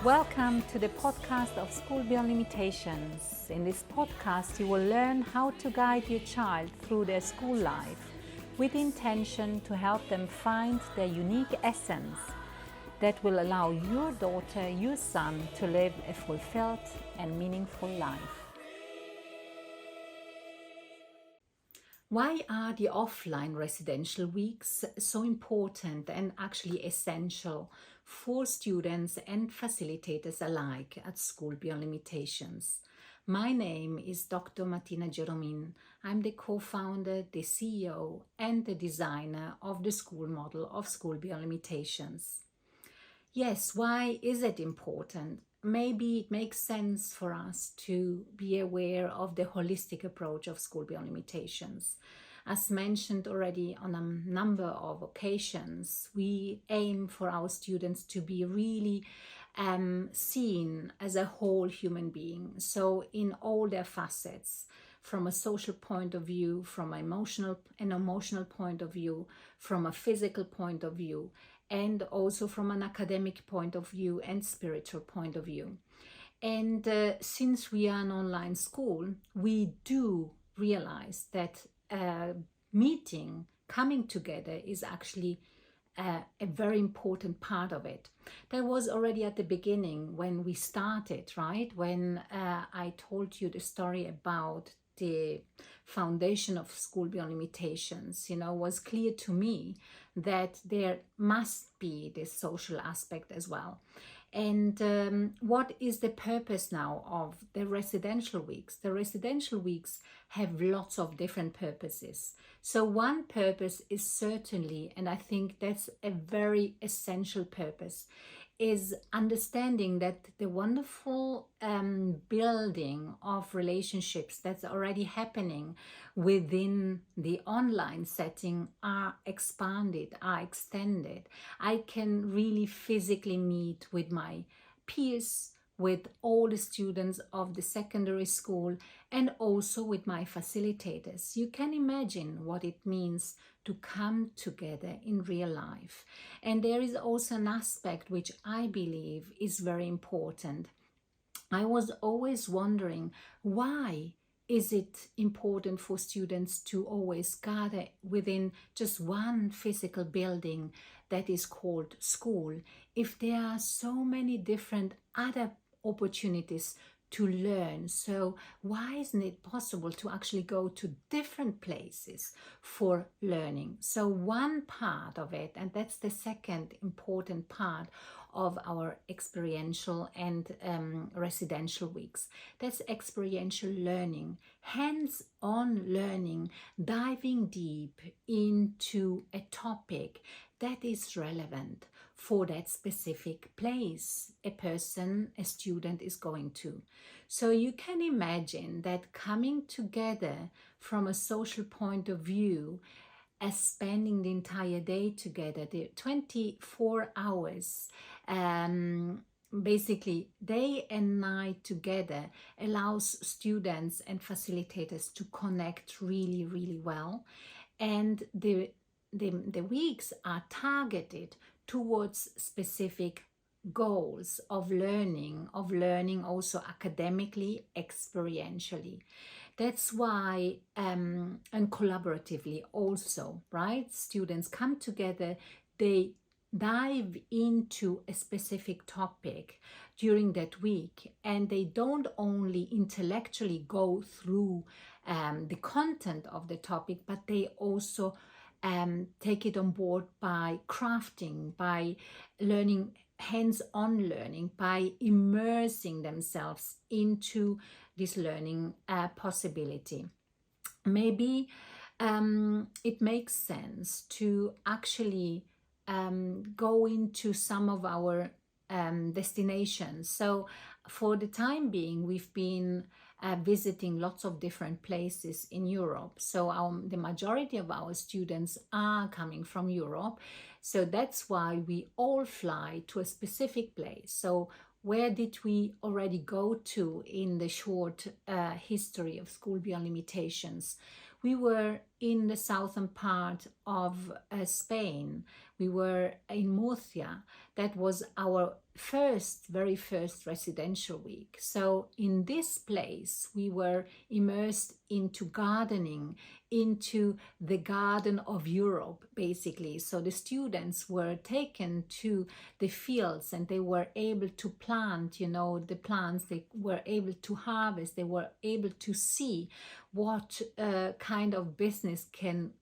Welcome to the podcast of School Beyond Limitations. In this podcast, you will learn how to guide your child through their school life with the intention to help them find their unique essence that will allow your daughter, your son to live a fulfilled and meaningful life. Why are the offline residential weeks so important and actually essential for students and facilitators alike at School Beyond Limitations? My name is Dr. Martina Geromin. I'm the co-founder, the CEO, and the designer of the school model of School Beyond Limitations. Yes, why is it important? Maybe it makes sense for us to be aware of the holistic approach of School Beyond Limitations. As mentioned already on a number of occasions, we aim for our students to be really seen as a whole human being. So in all their facets, from a social point of view, from an emotional point of view, from a physical point of view, and also from an academic point of view and spiritual point of view. And since we are an online school, we do realize that coming together is actually a very important part of it. That was already at the beginning when we started, right? When I told you the story about the foundation of School Beyond Limitations, was clear to me that there must be this social aspect as well. And what is the purpose now of the residential weeks? The residential weeks have lots of different purposes. So one purpose is certainly, and I think that's a very essential purpose, is understanding that the wonderful building of relationships that's already happening within the online setting are expanded, are extended. I can really physically meet with my peers, with all the students of the secondary school, and also with my facilitators. You can imagine what it means to come together in real life. And there is also an aspect which I believe is very important. I was always wondering, why is it important for students to always gather within just one physical building that is called school, if there are so many different other opportunities to learn? So why isn't it possible to actually go to different places for learning? So one part of it, and that's the second important part of our experiential and residential weeks, that's experiential learning, hands-on learning, diving deep into a topic that is relevant for that specific place a student is going to. So you can imagine that coming together from a social point of view, as spending the entire day together, the 24 hours, basically day and night together, allows students and facilitators to connect really, really well. And the weeks are targeted towards specific goals of learning also academically, experientially. That's why, and collaboratively also, right? Students come together, they dive into a specific topic during that week, and they don't only intellectually go through the content of the topic, but they also take it on board by crafting, by learning, hands-on learning, by immersing themselves into this learning possibility. Maybe it makes sense to actually go into some of our destinations. So for the time being, we've been visiting lots of different places in Europe. So the majority of our students are coming from Europe. So that's why we all fly to a specific place. So where did we already go to in the short history of School Beyond Limitations? We were in the southern part of Spain. We were in Murcia. That was our very first residential week. So in this place, we were immersed into gardening, into the garden of Europe, basically. So the students were taken to the fields and they were able to plant, the plants, they were able to harvest, they were able to see what kind of business can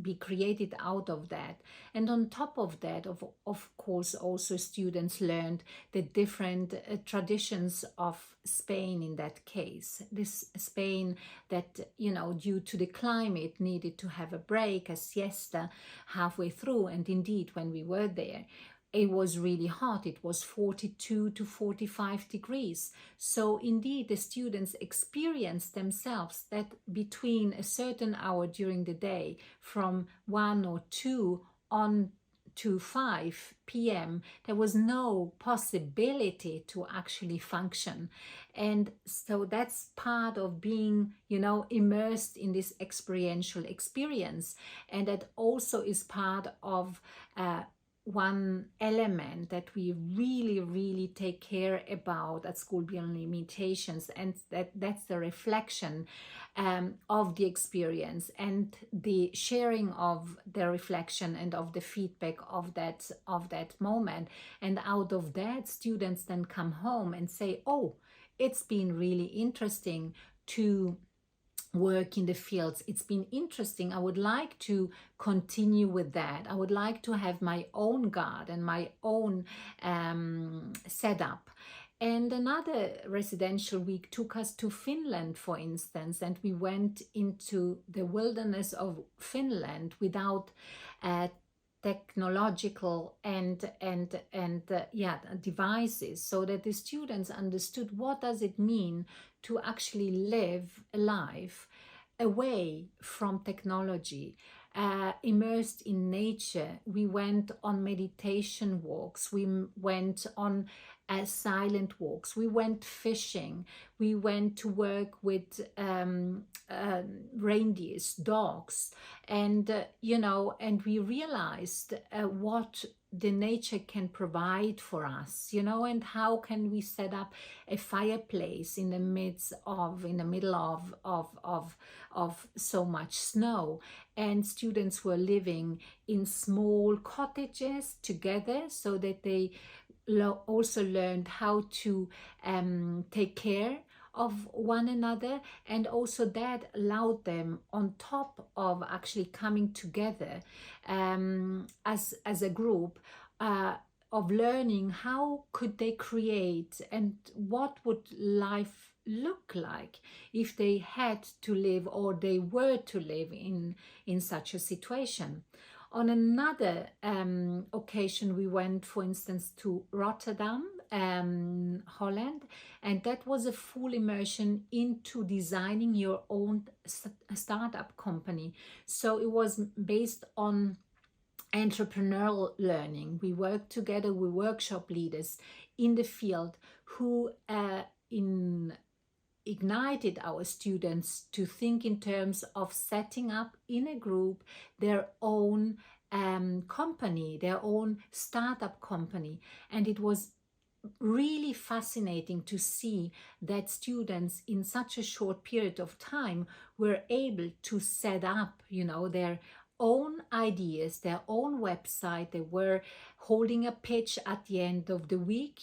be created out of that. And on top of that, of course, also students learned the different traditions of Spain in that case. This Spain that, due to the climate, needed to have a break, a siesta halfway through. And indeed, when we were there, it was really hot. It was 42 to 45 degrees. So indeed, the students experienced themselves that between a certain hour during the day, from 1 or 2 on to 5 p.m., there was no possibility to actually function. And so that's part of being, immersed in this experiential experience. And that also is part of one element that we really, really take care about at School Beyond Limitations, and that's the reflection of the experience and the sharing of the reflection and of the feedback of that moment. And out of that, students then come home and say, oh, it's been really interesting to work in the fields. It's been interesting. I would like to continue with that. I would like to have my own garden, my own setup. And another residential week took us to Finland, for instance, and we went into the wilderness of Finland without technological and devices, so that the students understood what does it mean to actually live a life away from technology, immersed in nature. We went on meditation walks, we went on silent walks, we went fishing, we went to work with reindeers, dogs, and and we realized what the nature can provide for us, and how can we set up a fireplace in the middle of so much snow. And students were living in small cottages together, so that they also learned how to take care of one another, and also that allowed them, on top of actually coming together as a group, of learning how could they create and what would life look like if they had to live, or they were to live in such a situation. On another occasion, we went, for instance, to Rotterdam, Holland, and that was a full immersion into designing your own startup company. So it was based on entrepreneurial learning. We worked together with workshop leaders in the field who ignited our students to think in terms of setting up in a group their own company, their own startup company. And it was really fascinating to see that students in such a short period of time were able to set up, their own ideas, their own website. They were holding a pitch at the end of the week,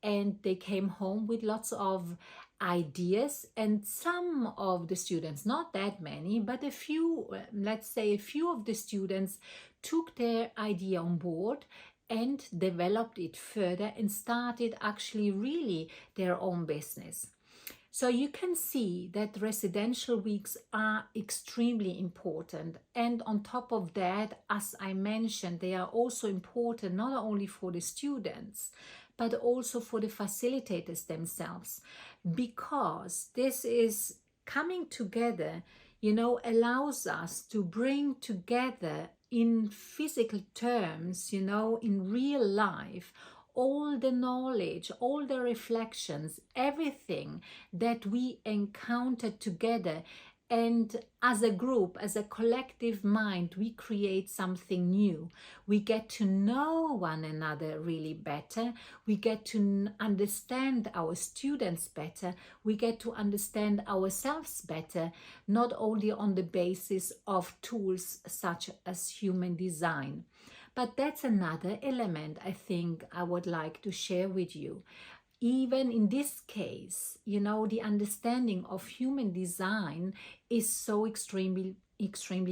and they came home with lots of ideas. And some of the students, not that many, but a few, let's say a few of the students, took their idea on board and developed it further and started actually really their own business. So you can see that residential weeks are extremely important. And on top of that, as I mentioned, they are also important not only for the students, but also for the facilitators themselves, because this is coming together, allows us to bring together in physical terms, in real life, all the knowledge, all the reflections, everything that we encounter together And as a group, as a collective mind, we create something new. We get to know one another really better. We get to understand our students better. We get to understand ourselves better, not only on the basis of tools such as human design. But that's another element I think I would like to share with you. Even in this case, the understanding of human design is so extremely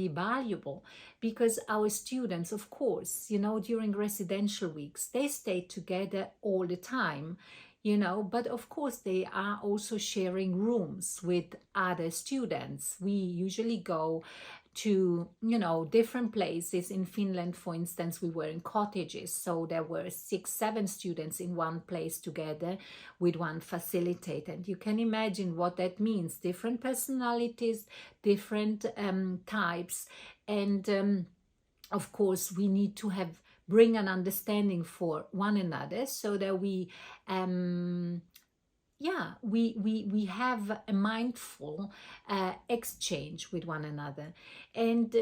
valuable, because our students, of course, during residential weeks, they stay together all the time, but of course they are also sharing rooms with other students. We usually go to different places. In Finland, for instance, we were in cottages, so there were 6-7 students in one place together with one facilitator, and you can imagine what that means. Different personalities, different types, and of course we need to bring an understanding for one another, so that we have a mindful exchange with one another. And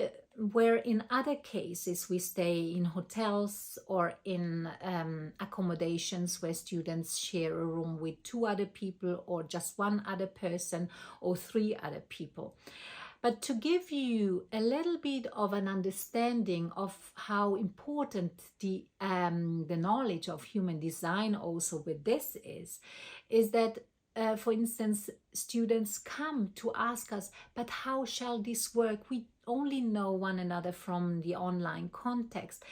where in other cases we stay in hotels or in accommodations where students share a room with 2 other people, or just 1 other person, or 3 other people. But to give you a little bit of an understanding of how important the knowledge of human design also with this is that, for instance, students come to ask us, but how shall this work? We only know one another from the online context.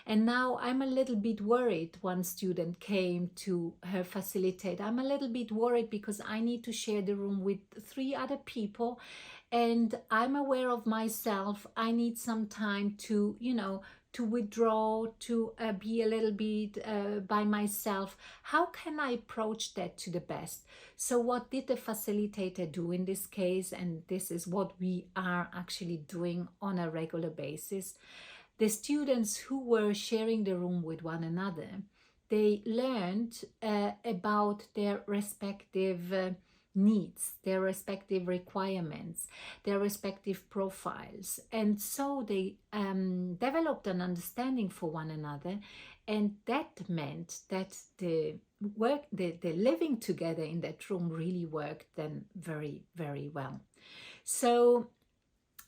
And now I'm a little bit worried. One student came to her facilitator. I'm a little bit worried because I need to share the room with 3 other people, and I'm aware of myself. I need some time to, to withdraw, to be a little bit by myself. How can I approach that to the best? So what did the facilitator do in this case? And this is what we are actually doing on a regular basis. The students who were sharing the room with one another, they learned about their respective needs, their respective requirements, their respective profiles. And so they developed an understanding for one another. And that meant that the living together in that room really worked then very, very well. So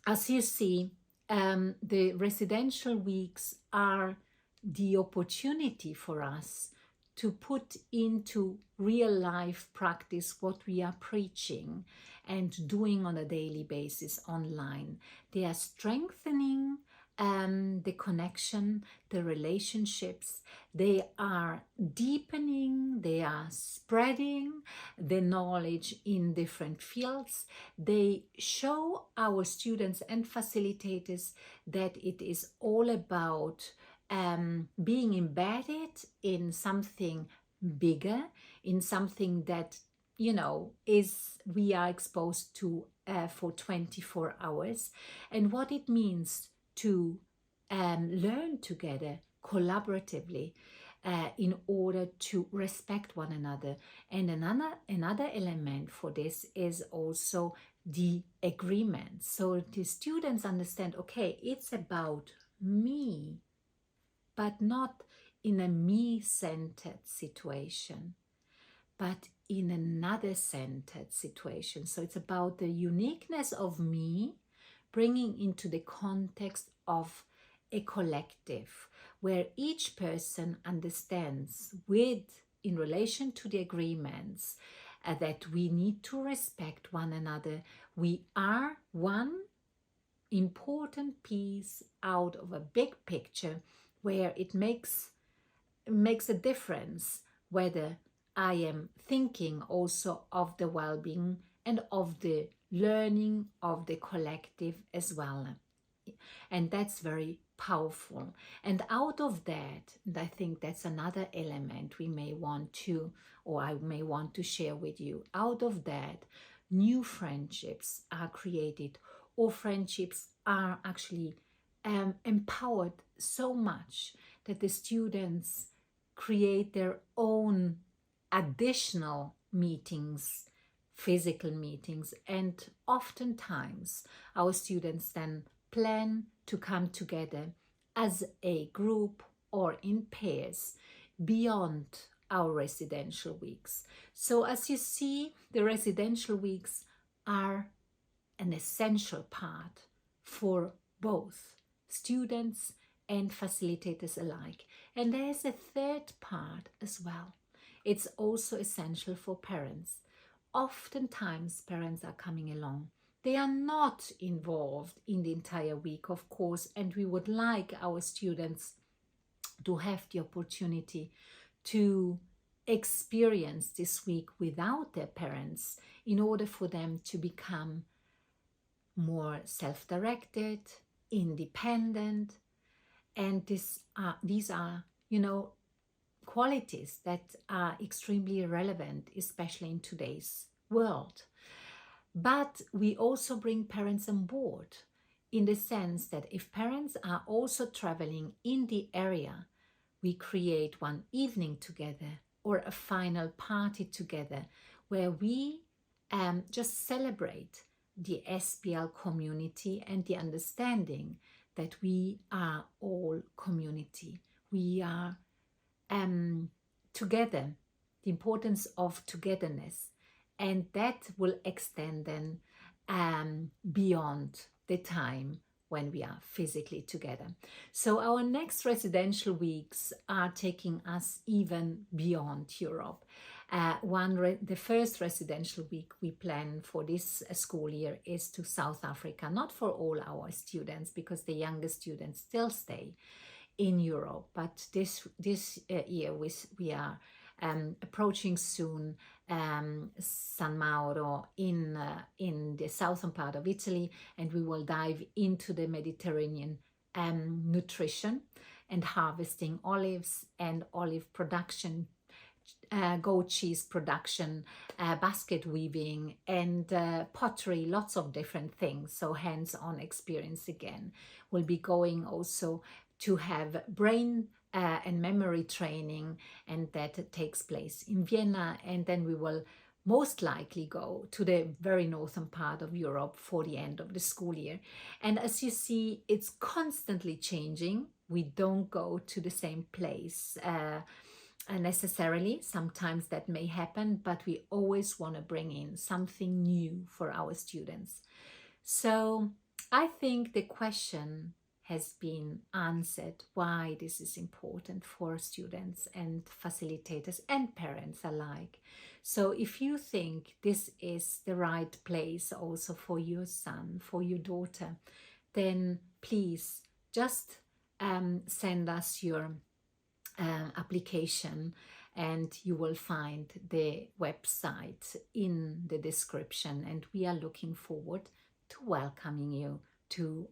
as you see, the residential weeks are the opportunity for us to put into real life practice what we are preaching and doing on a daily basis online. They are strengthening the connection, the relationships. They are deepening, they are spreading the knowledge in different fields. They show our students and facilitators that it is all about being embedded in something bigger, in something that is we are exposed to for 24 hours, and what it means to learn together collaboratively in order to respect one another. And another element for this is also the agreement. So the students understand, okay, it's about me, but not in a me-centered situation, but in another centered situation. So it's about the uniqueness of me, bringing into the context of a collective, where each person understands in relation to the agreements that we need to respect one another. We are one important piece out of a big picture, where it makes a difference whether I am thinking also of the well-being and of the learning of the collective as well. And that's very powerful. And out of that, and I think that's another element we may want to, or I may want to share with you, out of that, new friendships are created, or friendships are actually empowered so much that the students create their own additional meetings physical meetings, and oftentimes our students then plan to come together as a group or in pairs beyond our residential weeks. So as you see, the residential weeks are an essential part for both students and facilitators alike. And there's a third part as well. It's also essential for parents. Oftentimes parents are coming along. They are not involved in the entire week, of course, and we would like our students to have the opportunity to experience this week without their parents in order for them to become more self-directed, independent, and these are qualities that are extremely relevant, especially in today's world. But we also bring parents on board in the sense that if parents are also traveling in the area, we create one evening together or a final party together where we just celebrate the SBL community and the understanding that we are all community. We are together, the importance of togetherness, and that will extend then beyond the time when we are physically together. So our next residential weeks are taking us even beyond Europe. The first residential week we plan for this school year is to South Africa, not for all our students because the younger students still stay in Europe, but this year we are approaching soon San Mauro in the southern part of Italy, and we will dive into the Mediterranean nutrition and harvesting olives and olive production, goat cheese production, basket weaving, and pottery, lots of different things. So hands-on experience again. We'll be going also to have brain and memory training, and that takes place in Vienna, and then we will most likely go to the very northern part of Europe for the end of the school year. And as you see, it's constantly changing. We don't go to the same place necessarily. Sometimes that may happen, but we always want to bring in something new for our students. So I think the question has been answered why this is important for students and facilitators and parents alike. So if you think this is the right place also for your son, for your daughter, then please just send us your application, and you will find the website in the description, and we are looking forward to welcoming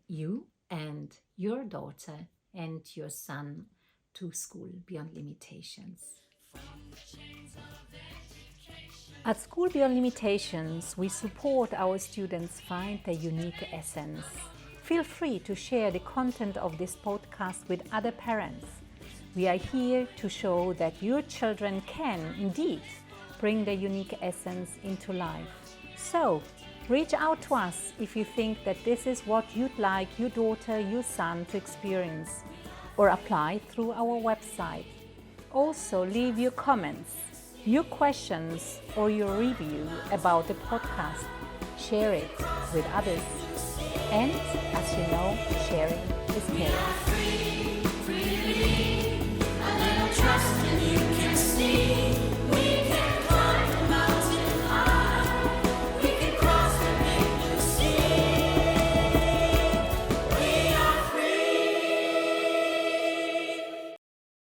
you and your daughter and your son to School Beyond Limitations. At School Beyond Limitations, we support our students find their unique essence. Feel free to share the content of this podcast with other parents. We are here to show that your children can indeed bring their unique essence into life. So, reach out to us if you think that this is what you'd like your daughter, your son to experience, or apply through our website. Also, leave your comments, your questions, or your review about the podcast. Share it with others. And as you know, sharing is caring.